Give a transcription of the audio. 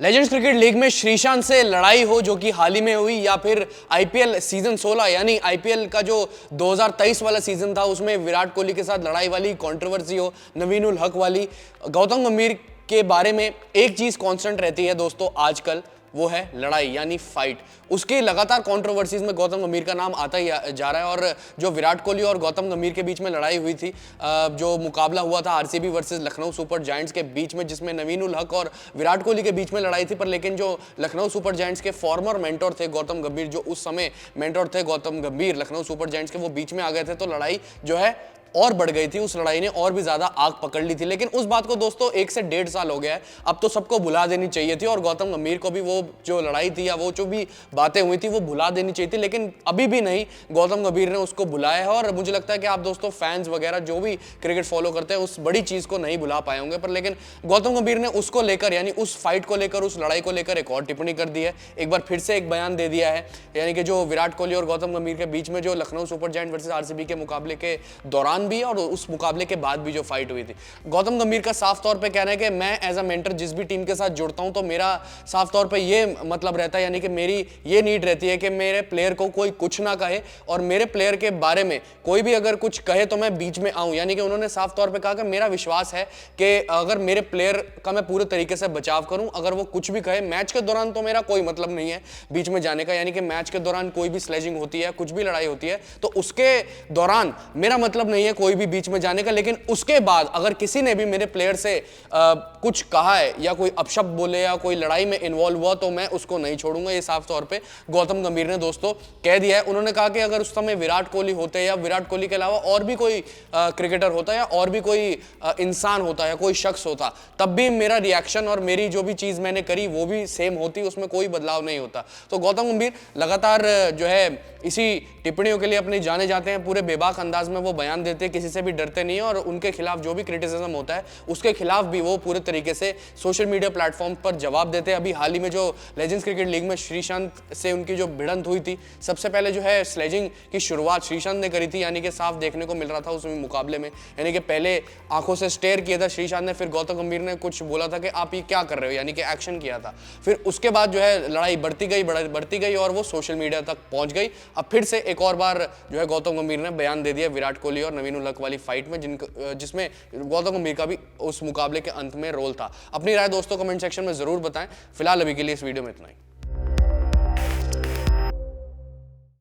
Legends cricket league में श्रीशांत से लड़ाई हो जो कि हाल ही में हुई, या फिर आईपीएल सीजन 16 यानी आईपीएल का जो 2023 वाला सीजन था उसमें विराट कोहली के साथ लड़ाई वाली कंट्रोवर्सी हो, नवीन उल हक वाली, गौतम गंभीर के बारे में एक चीज कांस्टेंट रहती है दोस्तों आजकल, वो है लड़ाई यानी फाइट। उसकी लगातार कंट्रोवर्सीज में गौतम गंभीर का नाम आता ही जा रहा है। और जो विराट कोहली और गौतम गंभीर के बीच में लड़ाई हुई थी, जो मुकाबला हुआ था RCB versus Lucknow super giants के बीच में, जिसमें नवीन उल हक और विराट कोहली के बीच में लड़ाई थी, पर लेकिन जो लखनऊ सुपर जायंट्स के फॉर्मर मेंटोर थे गौतम गंभीर, जो उस समय मेंटोर थे गौतम गंभीर लखनऊ सुपर जायंट्स के, वो बीच में आ गए थे, तो लड़ाई जो है और बढ़ गई थी। उस लड़ाई ने और भी ज्यादा आग पकड़ ली थी। लेकिन उस बात को दोस्तों 1 से 1.5 साल हो गया है, अब तो सबको भुला देनी चाहिए थी और गौतम गंभीर को भी वो जो लड़ाई थी या वो जो भी बातें हुई थी वो भुला देनी चाहिए थी। लेकिन अभी भी नहीं, गौतम गंभीर ने उसको भुलाया है। और मुझे लगता है कि आप दोस्तों फैंस वगैरह जो भी क्रिकेट फॉलो करते हैं उस बड़ी चीज को नहीं भुला पाए होंगे। पर लेकिन गौतम गंभीर ने उसको लेकर यानी उस फाइट को लेकर, उस लड़ाई को लेकर एक और टिप्पणी कर दी है, एक बार फिर से एक बयान दे दिया है। यानी कि जो विराट कोहली और गौतम गंभीर के बीच में जो Lucknow super giant versus RCB के मुकाबले के दौरान भी और उस मुकाबले के बाद भी जो फाइट हुई थी, गौतम गंभीर का साफ तौर पे कहना है कि मैं एज अ मेंटर जिस भी टीम के साथ जुड़ता हूं तो मेरा साफ तौर पे ये मतलब रहता है, यानी कि मेरी ये नीड रहती है कि मेरे प्लेयर को कोई कुछ ना कहे और मेरे प्लेयर के बारे में कोई भी अगर कुछ कहे तो मैं बीच में आऊं। यानी कि उन्होंने साफ तौर पे कहा कि मेरा विश्वास है कि अगर मेरे प्लेयर का मैं पूरे तरीके से बचाव करूं, अगर वो कुछ भी कहे मैच के दौरान तो मेरा कोई मतलब नहीं है बीच में जाने का। यानी कि मैच के दौरान कोई भी स्लेजिंग होती है, कुछ भी लड़ाई होती है, तो उसके दौरान मेरा मतलब नहीं है कोई भी बीच में जाने का। लेकिन उसके बाद अगर किसी ने भी मेरे प्लेयर से कुछ कहा है या कोई अपशब्द बोले या कोई लड़ाई में इन्वॉल्व हुआ तो मैं उसको नहीं छोड़ूंगा। ये साफ तौर पे गौतम गंभीर ने दोस्तों कह दिया है। उन्होंने कहा कि अगर उस समय विराट कोहली होते या विराट कोहली के अलावा और भी कोई क्रिकेटर होता या और भी कोई इंसान होता या कोई शख्स होता, तब भी मेरा रिएक्शन और मेरी जो भी चीज मैंने करी वो भी सेम होती, उसमें कोई बदलाव नहीं होता। तो गौतम गंभीर लगातार जो है इसी टिप्पणियों के लिए अपने जाने जाते हैं, पूरे बेबाक अंदाज में वो बयान देते हैं, किसी से भी डरते नहीं है और उनके खिलाफ जो भी क्रिटिसिज्म होता है उसके खिलाफ भी वो पूरे तरीके से सोशल मीडिया प्लेटफॉर्म पर जवाब देते हैं। अभी हाल ही में जो लेजेंड्स क्रिकेट लीग में श्रीशांत से उनकी जो भिड़ंत हुई थी, सबसे पहले जो है स्लेजिंग की शुरुआत श्रीशांत ने करी थी, यानी कि साफ देखने को मिल रहा था उस मुकाबले में। यानी कि पहले आंखों से स्टेयर किया था श्रीशांत ने, फिर गौतम गंभीर ने कुछ बोला था कि आप ये क्या कर रहे हो, यानी कि एक्शन किया था। फिर उसके बाद जो है लड़ाई बढ़ती गई और वो सोशल मीडिया तक पहुंच गई। अब फिर से एक और बार जो है गौतम गंभीर ने बयान दे दिया विराट कोहली और नवीन उल हक वाली फाइट में, जिसमें गौतम गंभीर का भी उस मुकाबले के अंत में रोल था। अपनी राय दोस्तों कमेंट सेक्शन में जरूर बताएं। फिलहाल अभी के लिए इस वीडियो में इतना ही।